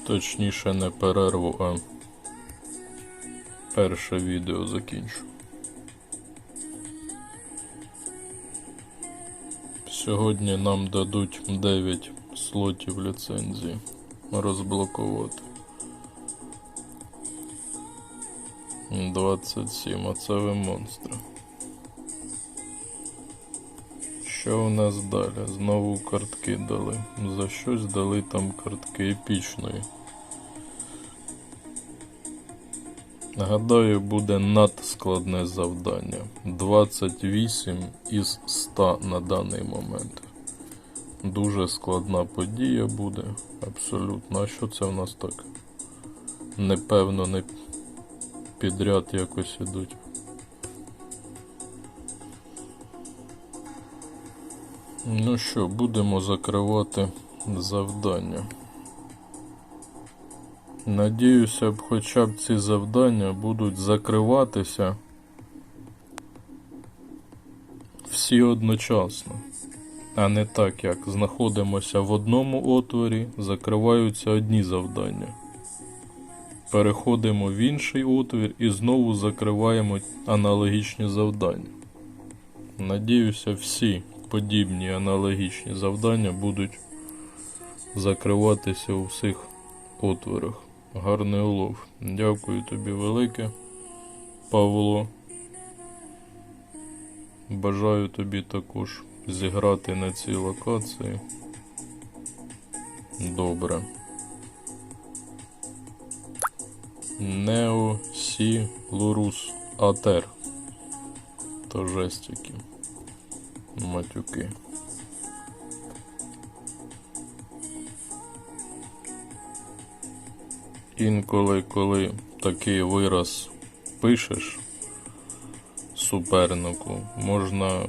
Точніше не перерву, а перше відео закінчу. Сьогодні нам дадуть 9 слотів ліцензії розблокувати. 27, а це ви монстри. Що у нас далі? Знову картки дали. За щось дали там картки епічної. Гадаю, буде надскладне завдання. 28 із 100 на даний момент. Дуже складна подія буде. Абсолютно. А що це в нас так? Непевно, не підряд якось ідуть. Ну що, будемо закривати завдання. Надіюся, хоча б ці завдання будуть закриватися всі одночасно. А не так, як знаходимося в одному отворі, закриваються одні завдання. Переходимо в інший отвір і знову закриваємо аналогічні завдання. Надіюся, всі подібні аналогічні завдання будуть закриватися у всіх отворах. Гарний улов. Дякую тобі велике, Павло. Бажаю тобі також зіграти на цій локації. Добре. Неосілурус Атер. То жесть які. Матюки. Інколи, коли такий вираз пишеш супернику, можна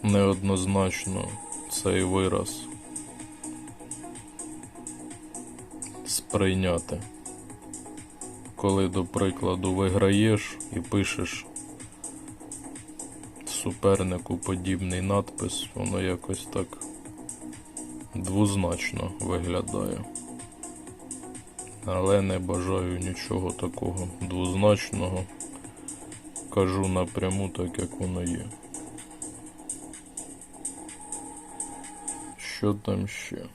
неоднозначно цей вираз сприйняти. Коли, до прикладу, виграєш і пишеш супернику подібний надпис, воно якось так двозначно виглядає. Але не бажаю нічого такого двозначного. Кажу напряму так, як воно є. Що там ще?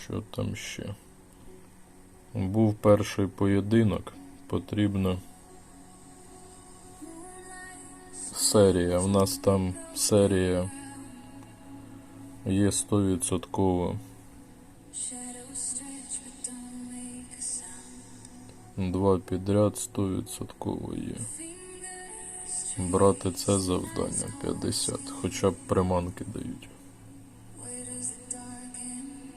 Що там ще? Був перший поєдинок. Потрібно серія. У нас там серія є 100%. 2 підряд 100% є. Брати це завдання 50. Хоча б приманки дають.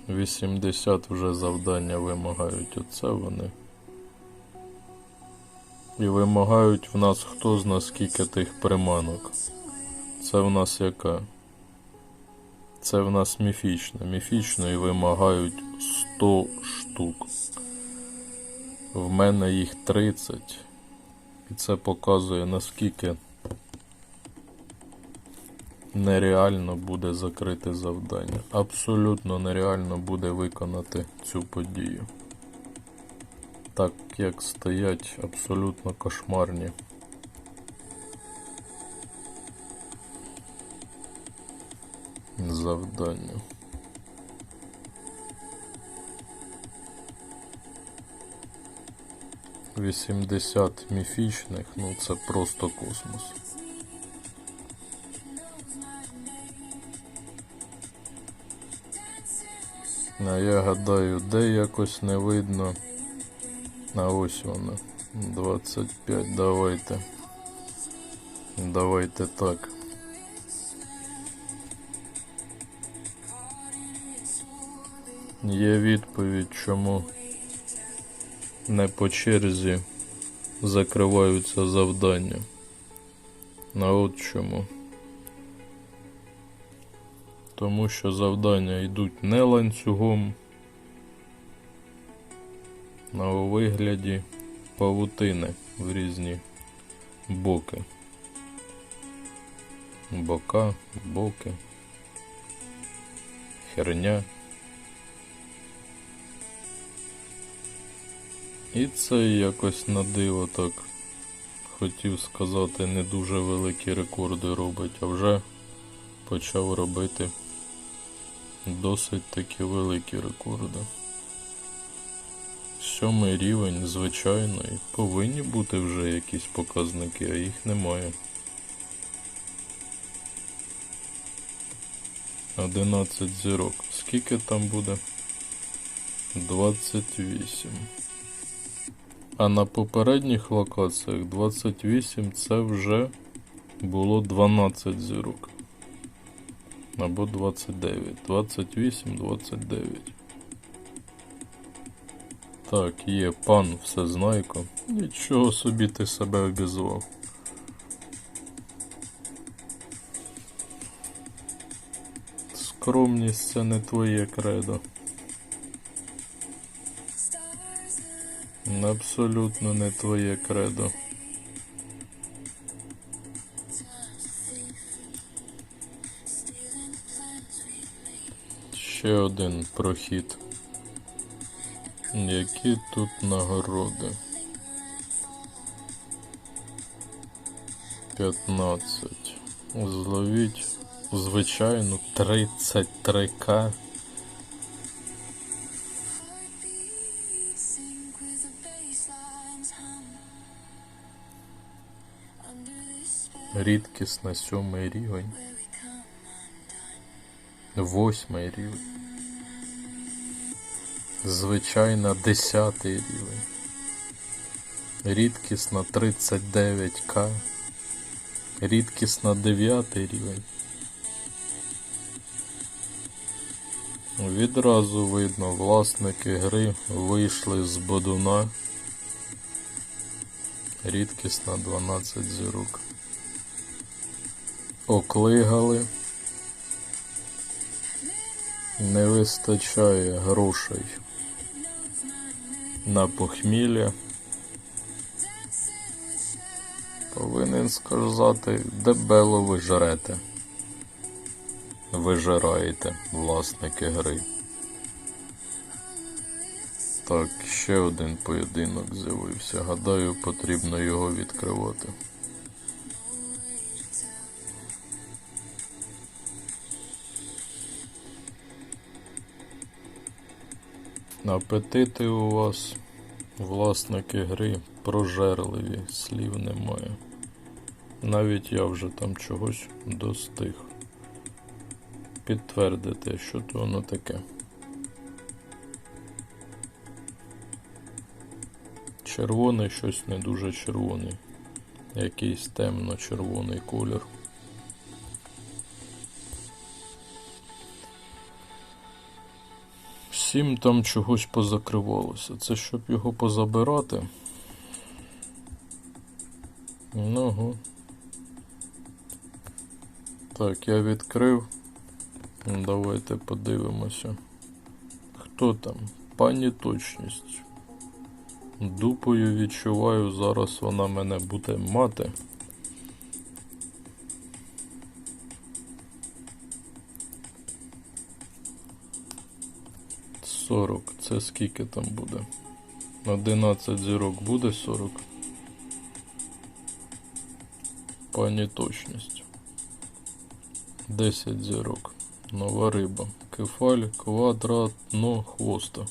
80 вже завдання вимагають. Оце вони. І вимагають в нас хто зна скільки тих приманок. Це в нас яка? Це в нас міфічна. Міфічної вимагають 100 штук. В мене їх 30. І це показує, наскільки нереально буде закрити завдання. Абсолютно нереально буде виконати цю подію. Так як стоять абсолютно кошмарні завдання. — 80 міфічних, ну це просто космос. А я гадаю, де якось не видно. А ось вона. 25, давайте. Давайте так. Є відповідь, чому не по черзі закриваються завдання. А от чому. Тому що завдання йдуть не ланцюгом, а у вигляді павутини в різні боки. Бока, боки, херня. І цей якось на диво так, хотів сказати, не дуже великі рекорди робить, а вже почав робити досить таки великі рекорди. 7 рівень, звичайно, і повинні бути вже якісь показники, а їх немає. 11 зірок. Скільки там буде? 28. А на попередніх локаціях 28 це вже було 12 зірок. Або 29. 28, 29. Так, є пан Всезнайко. Нічого собі ти себе обізвав. Скромність — це не твоє кредо. Абсолютно не твоє кредо. Ще один прохід. Які тут нагороди? 15. Зловіть звичайну 33к. Рідкісна 7 рівень. 8 рівень. Звичайна 10 рівень. Рідкісна 39к. Рідкісна 9 рівень. Відразу видно, власники гри вийшли з бодуна. Рідкісна 12 зірок. Оклигали. Не вистачає грошей на похмілля. Повинен сказати, дебело ви жрете. Вижираєте, власники гри. Так, ще один поєдинок з'явився. Гадаю, потрібно його відкривати. Апетити у вас, власники гри, прожерливі, слів немає. Навіть я вже там чогось достиг. Підтвердити, що то воно таке. Червоний щось не дуже червоний. Якийсь темно-червоний колір. Всім там чогось позакривалося. Це щоб його позабирати. Ну. Так, я відкрив. Давайте подивимося. Хто там? Пані Точність. Дупою відчуваю, зараз вона мене буде мати. «40». Це скільки там буде? 11 зірок буде 40? Пані Точність. 10 зірок. Нова риба. Кефаль, квадратно, хвоста.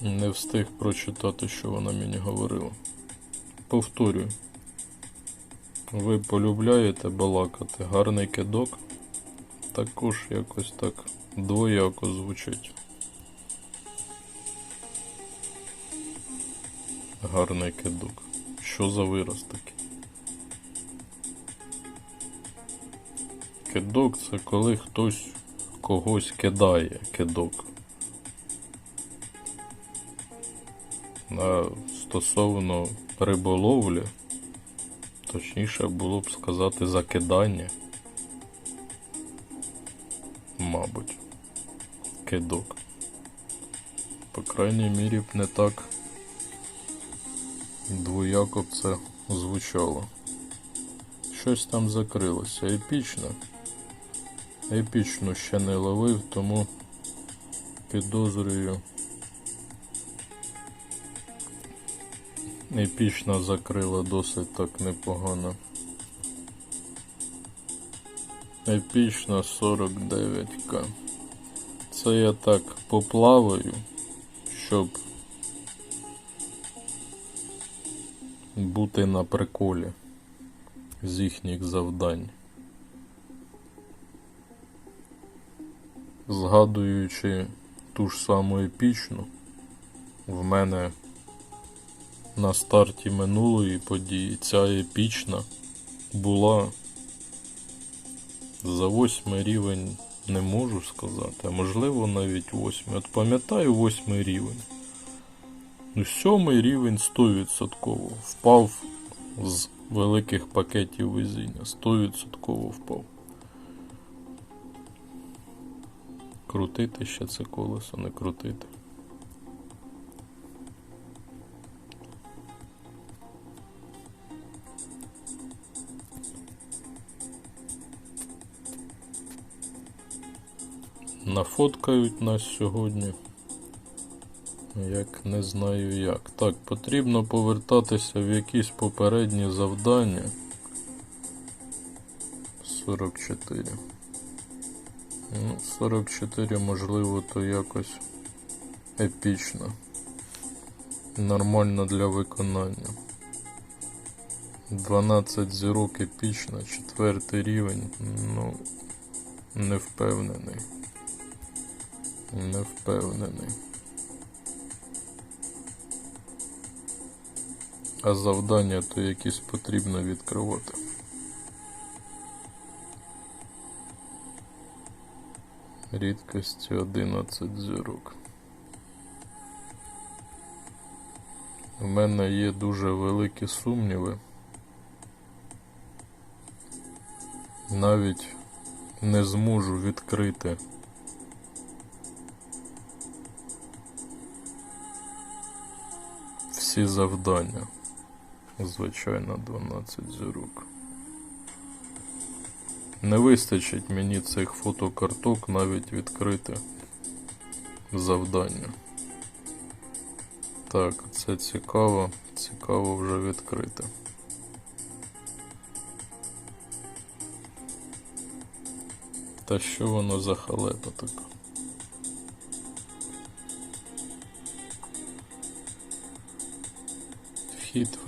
Не встиг прочитати, що вона мені говорила. Повторюю. Ви полюбляєте балакати. Гарний кидок. Також якось так двояко звучить. Гарний кидок. Що за вираз такий? Кидок — це коли хтось когось кидає, кидок. А стосовно риболовлі, точніше було б сказати закидання. Мабуть. Кидок. По крайній мірі б не так двояко б це звучало. Щось там закрилося. Епічно. Епічно ще не ловив, тому підозрюю, Епічна закрила досить так непогано. Епічна 49к. Це я так поплаваю, щоб бути на приколі з їхніх завдань. Згадуючи ту ж саму епічну, в мене на старті минулої події ця епічна була за 8 рівень, не можу сказати, а можливо навіть 8. От пам'ятаю 8 рівень. Ну 7 рівень 100% впав з великих пакетів везіння. 100% впав. Крутити ще це колесо, не крутити. Нафоткають нас сьогодні, як не знаю як. Так, потрібно повертатися в якісь попередні завдання. 44. Ну, 44 можливо то якось епічно. Нормально для виконання. 12 зірок епічно, 4 рівень, ну, не впевнений. Не впевнений. А завдання то якісь потрібно відкривати. Рідкості 11 зірок. У мене є дуже великі сумніви. Навіть не зможу відкрити всі завдання. Звичайно, 12 зірок. Не вистачить мені цих фотокарток навіть відкрити завдання. Так, це цікаво. Цікаво вже відкрити. Та що воно за халепа така? Вхід,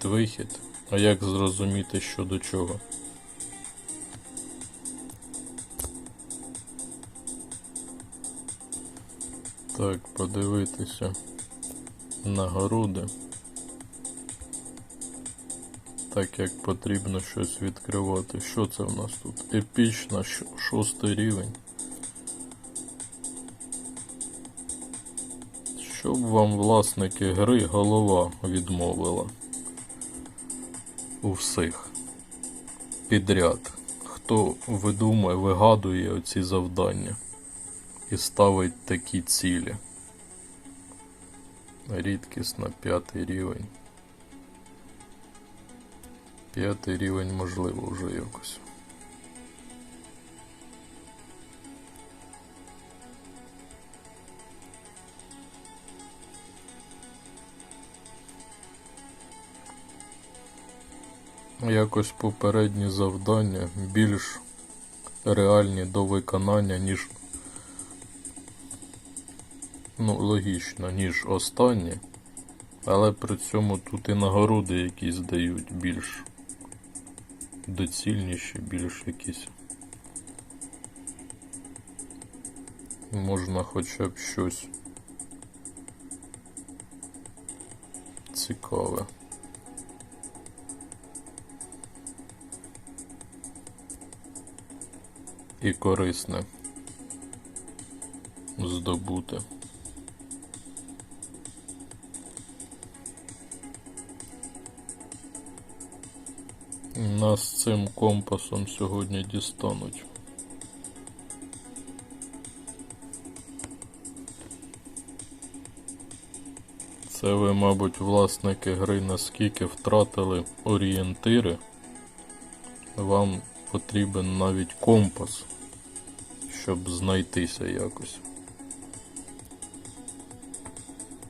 вихід. А як зрозуміти, що до чого? Так, подивитися нагороди. Так як потрібно щось відкривати. Що це в нас тут? Епічна, 6 рівень. Щоб вам, власники гри, голова відмовила. У всіх. Підряд. Хто видумує, вигадує оці завдання. І ставить такі цілі. Рідкість на 5 рівень. 5 рівень можливо вже якось. Якось попередні завдання більш реальні до виконання, ніж, ну, логічно, ніж останні, але при цьому тут і нагороди якісь дають більш доцільніші, більш якісь. Можна хоча б щось цікаве. І корисне здобути. Нас цим компасом сьогодні дістануть. Це ви, мабуть, власники гри, наскільки втратили орієнтири. Вам потрібен навіть компас, щоб знайтися якось.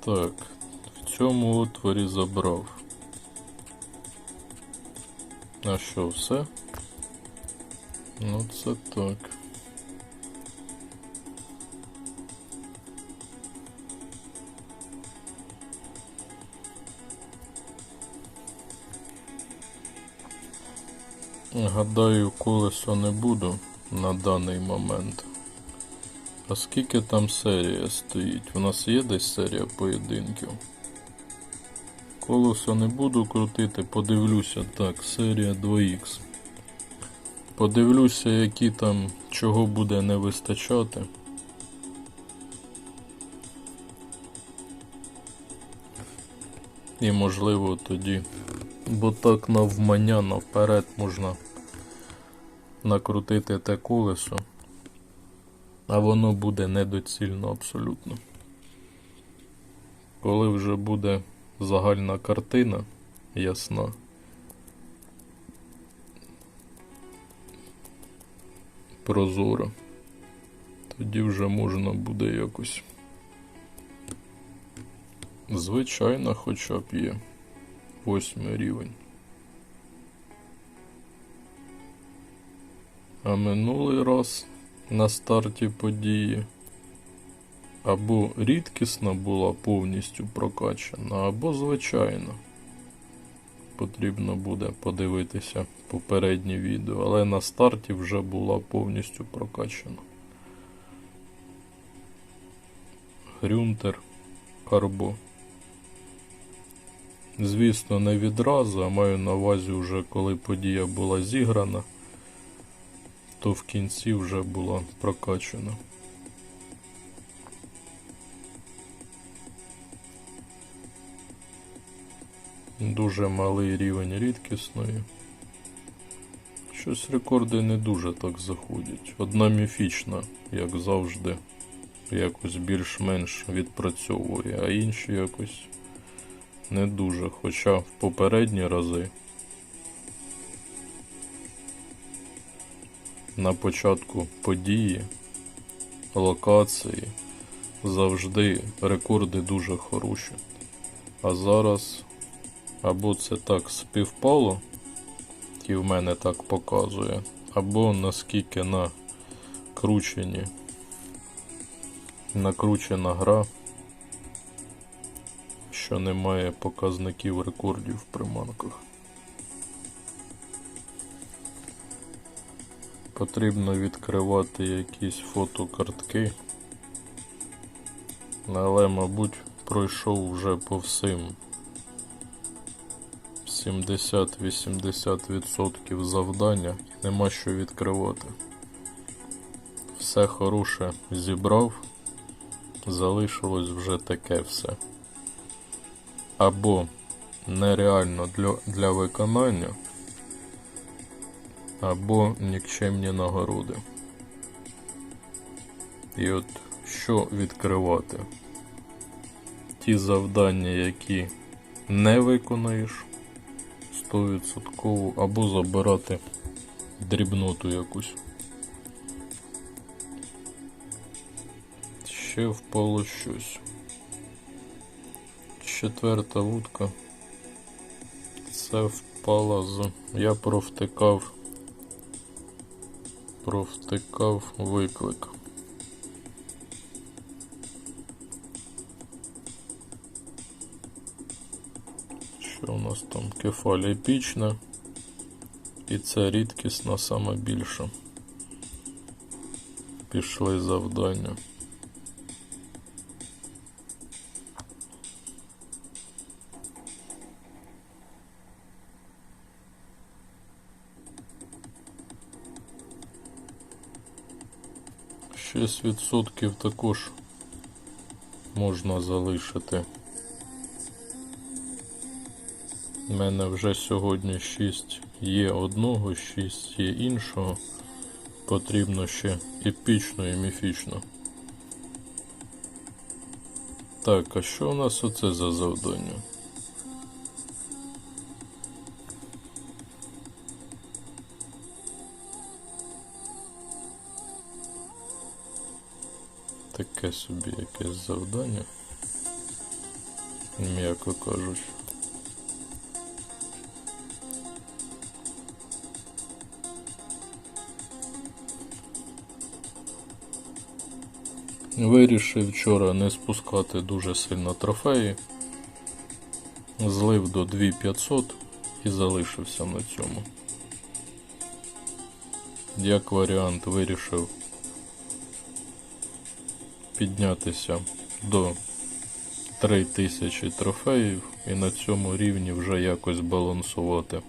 Так, в цьому отворі забрав. А що, все? Ну це так. Гадаю, колесо не буду на даний момент. А скільки там серія стоїть? У нас є десь серія поєдинків? Колесо не буду крутити, подивлюся. Так, серія 2х. Подивлюся, які там, чого буде не вистачати. І можливо тоді, бо так навмання наперед можна накрутити те колесо, а воно буде недоцільно абсолютно. Коли вже буде загальна картина ясна, прозора, тоді вже можна буде якось. Звичайно, хоча б є 8 рівень. А минулий раз на старті події або рідкісна була повністю прокачана, або звичайно. Потрібно буде подивитися попереднє відео, але на старті вже була повністю прокачана. Грюнтер, Карбо. Звісно, не відразу, а маю на увазі вже коли подія була зіграна, то в кінці вже була прокачана. Дуже малий рівень рідкісної. Щось рекорди не дуже так заходять. Одна міфічна, як завжди, якось більш-менш відпрацьовує, а інші якось не дуже. Хоча в попередні рази на початку події, локації завжди рекорди дуже хороші. А зараз або це так співпало, і в мене так показує, або наскільки накручена гра, що немає показників рекордів в приманках. Потрібно відкривати якісь фотокартки, але, мабуть, пройшов вже по всім 70-80% завдання і нема що відкривати. Все хороше зібрав, залишилось вже таке все. Або нереально для виконання, або нікчемні нагороди. І от що відкривати? Ті завдання, які не виконаєш 100%, або забирати дрібноту якусь. Ще впало щось. 4-та вудка. Це впала з... Я провтикав виклик. Що у нас там? Кефаль епічна. І це рідкісна саме більша. Пішли завдання. 6% також можна залишити. У мене вже сьогодні 6 є одного, 6 є іншого. Потрібно ще епічно і міфічно. Так, а що у нас оце за завдання? Таке собі якесь завдання. м'яко кажучи. Вирішив вчора не спускати дуже сильно трофеї. Злив до 2500 і залишився на цьому. Як варіант, вирішив піднятися до 3000 трофеїв і на цьому рівні вже якось балансувати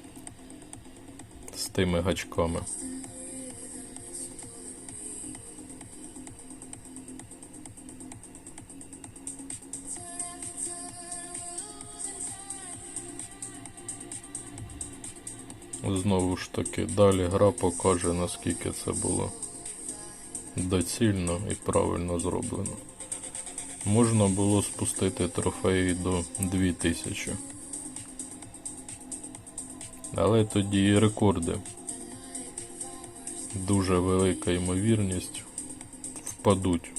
з тими гачками. Знову ж таки, далі гра покаже, наскільки це було доцільно і правильно зроблено. Можна було спустити трофеї до 2000. Але тоді і рекорди. Дуже велика ймовірність впадуть.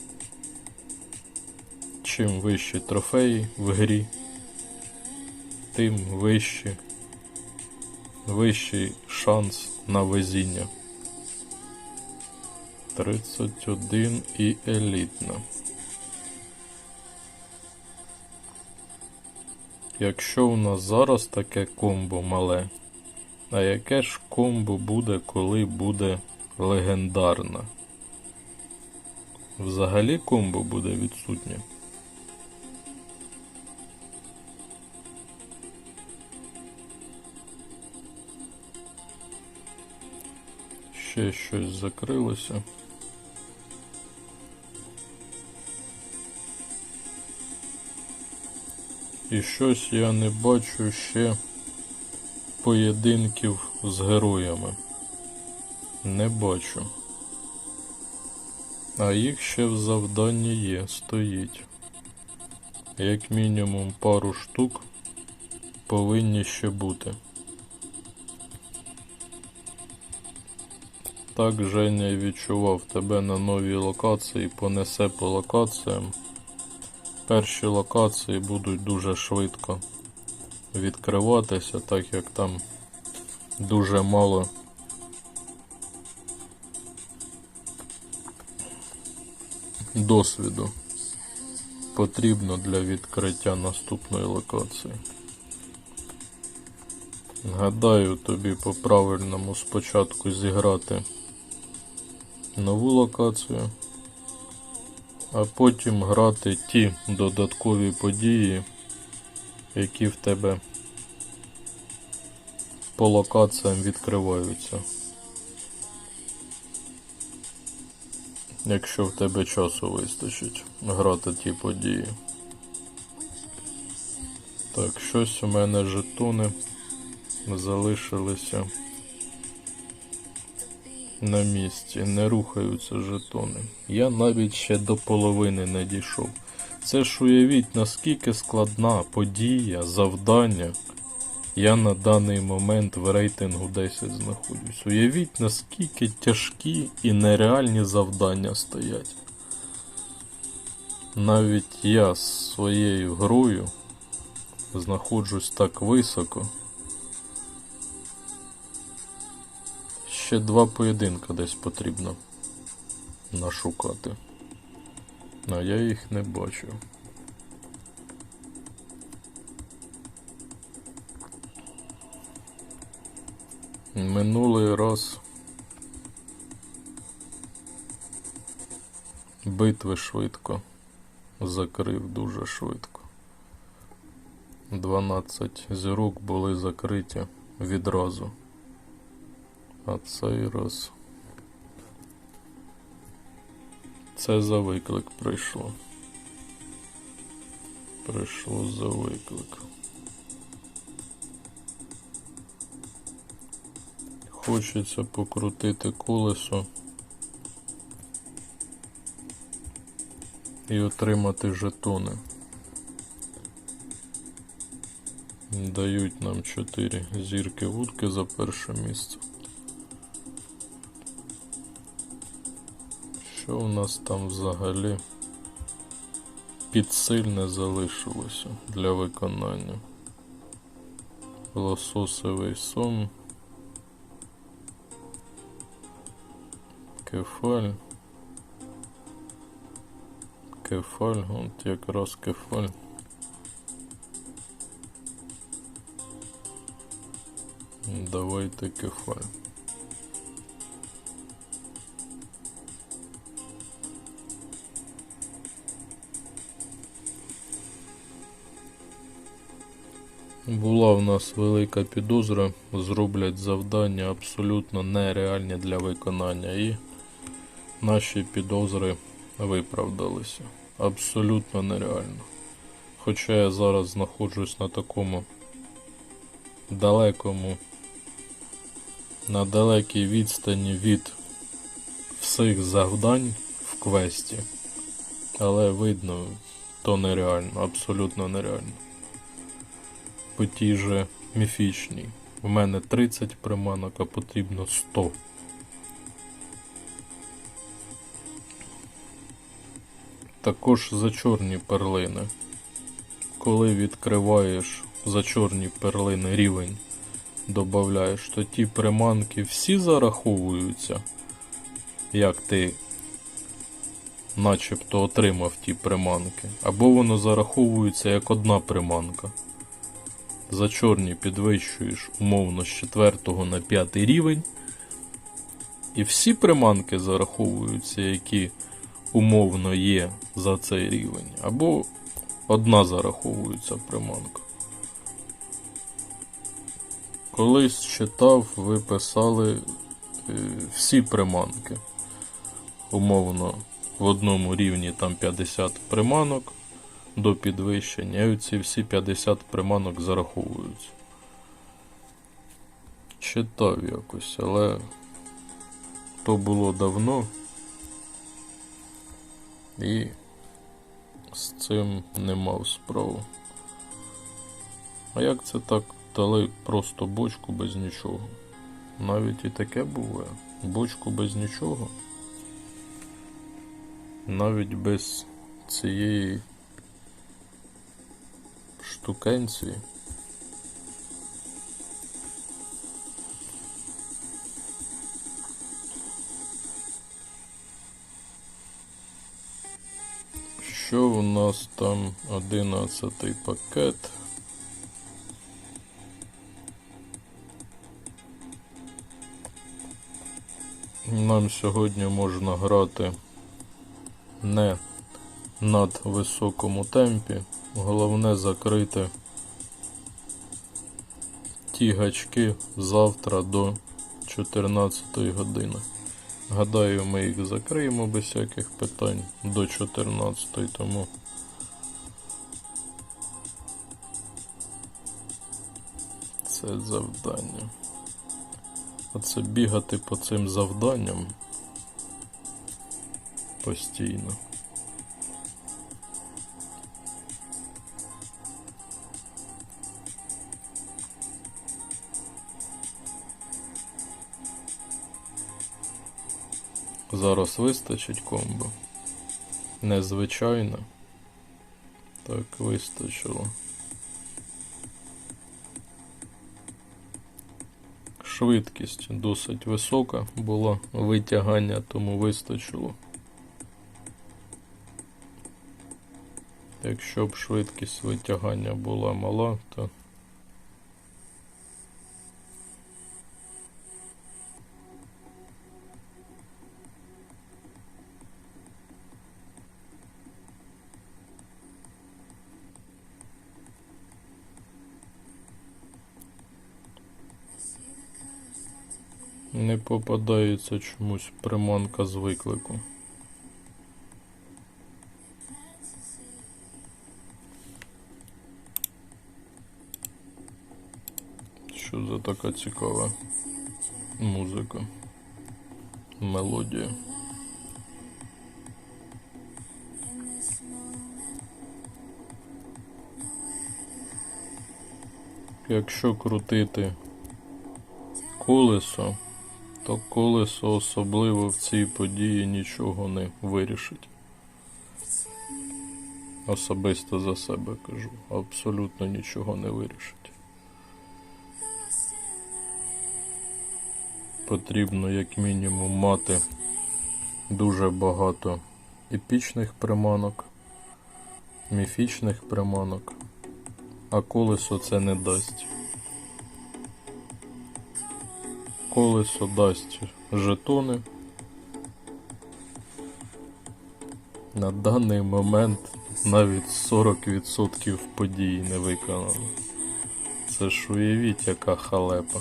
Чим вищі трофеї в грі, тим вищий шанс на везіння. 31 і елітна. Якщо у нас зараз таке комбо мале, а яке ж комбо буде, коли буде легендарна? Взагалі комбо буде відсутнє. Ще щось закрилося. І щось я не бачу ще поєдинків з героями. Не бачу. А їх ще в завданні є, стоїть. Як мінімум пару штук повинні ще бути. Так, Женя, відчував, тебе на новій локації понесе по локаціям. Перші локації будуть дуже швидко відкриватися, так як там дуже мало досвіду потрібно для відкриття наступної локації. Гадаю, тобі по-правильному спочатку зіграти нову локацію, а потім грати ті додаткові події, які в тебе по локаціям відкриваються. Якщо в тебе часу вистачить грати ті події. Так, щось у мене жетони залишилися на місці, не рухаються жетони. Я навіть ще до половини не дійшов. Це ж уявіть, наскільки складна подія, завдання. Я на даний момент в рейтингу 10 знаходжусь. Уявіть, наскільки тяжкі і нереальні завдання стоять. Навіть я з своєю грою знаходжусь так високо. Ще 2 поєдинка десь потрібно нашукати. А я їх не бачу. Минулий раз битви швидко закрив, дуже швидко. 12 зірок були закриті відразу. А цей раз це за виклик прийшло. Прийшло за виклик. Хочеться покрутити колесо і отримати жетони. Дають нам 4 зірки вудки за перше місце. Що у нас там взагалі підсильне залишилося для виконання. Лососевий сом, кефаль, от якраз кефаль. Давайте кефаль. Була в нас велика підозра, зроблять завдання абсолютно нереальні для виконання, і наші підозри виправдалися. Абсолютно нереально. Хоча я зараз знаходжусь на такому далекому, на далекій відстані від всіх завдань в квесті, але видно, то нереально, абсолютно нереально. По тій же міфічній. У мене 30 приманок, а потрібно 100. Також за чорні перлини. Коли відкриваєш за чорні перлини рівень, додаєш, то ті приманки всі зараховуються, як ти начебто отримав ті приманки. Або воно зараховується як одна приманка. За чорні підвищуєш умовно з 4 на 5 рівень. І всі приманки зараховуються, які умовно є за цей рівень. Або одна зараховується приманка. Колись читав, ви писали всі приманки. Умовно в одному рівні там 50 приманок до підвищення, і оці всі 50 приманок зараховуються. Читав якось, але то було давно, і з цим не мав справу. А як це так дали просто бочку без нічого? Навіть і таке буває. Бочку без нічого. Навіть без цієї штукенції. Що у нас там 11-й пакет? Нам сьогодні можна грати не над високому темпі. Головне закрити ті гачки завтра до 14 години. Гадаю, ми їх закриємо без всяких питань до 14, тому це завдання. Оце бігати по цим завданням постійно. Зараз вистачить комбо. Незвичайно. Так, вистачило. Швидкість досить висока була витягання, тому вистачило. Якщо б швидкість витягання була мала, то не попадається чомусь приманка з виклику. Що за така цікава музика? Мелодія. Якщо крутити колесо, то колесо особливо в цій події нічого не вирішить. Особисто за себе кажу. Абсолютно нічого не вирішить. Потрібно як мінімум мати дуже багато епічних приманок, міфічних приманок, а колесо це не дасть. Колесо дасть жетони. На даний момент навіть 40% подій не виконано. Це ж уявіть, яка халепа.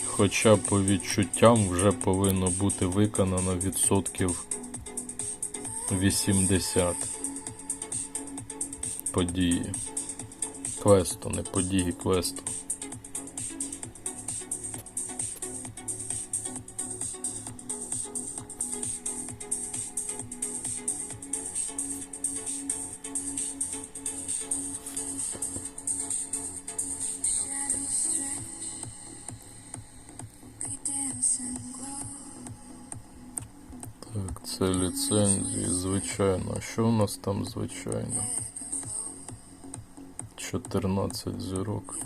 Хоча по відчуттям вже повинно бути виконано відсотків 80 події. Квесту, не події, квесту. Так, це ліцензії, звичайно. А що у нас там звичайно? 14 зірок.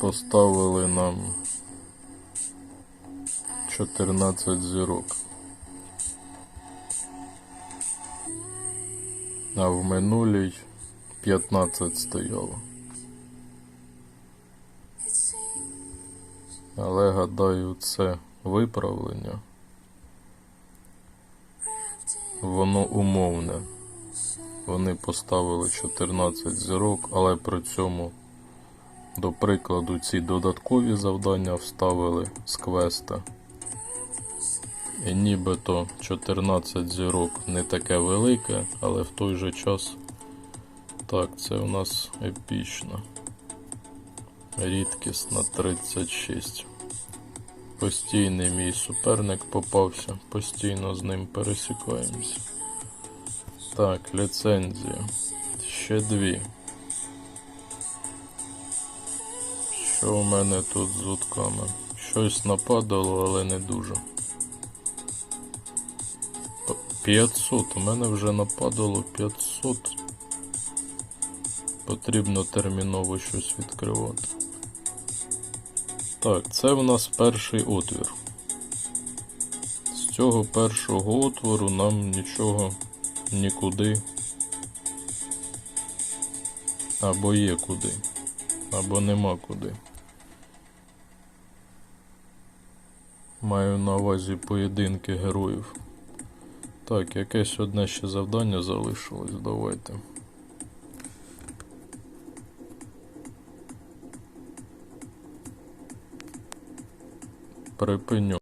Поставили нам 14 зірок. А в минулій 15 стояло. Але, гадаю, це виправлення. Воно умовне. Вони поставили 14 зірок, але при цьому, до прикладу, ці додаткові завдання вставили з квеста. І нібито 14 зірок не таке велике, але в той же час, так, це у нас епічно. Рідкісна 36. Постійний мій суперник попався, постійно з ним пересікаємося. Так, ліцензія. Ще 2. Що у мене тут з утками? Щось нападало, але не дуже. 500, у мене вже нападало 500. Потрібно терміново щось відкривати. Так, це в нас перший отвір. З цього першого отвору нам нічого нікуди. Або є куди, або нема куди. Маю на увазі поєдинки героїв. Так, якесь одне ще завдання залишилось, давайте. Припиню.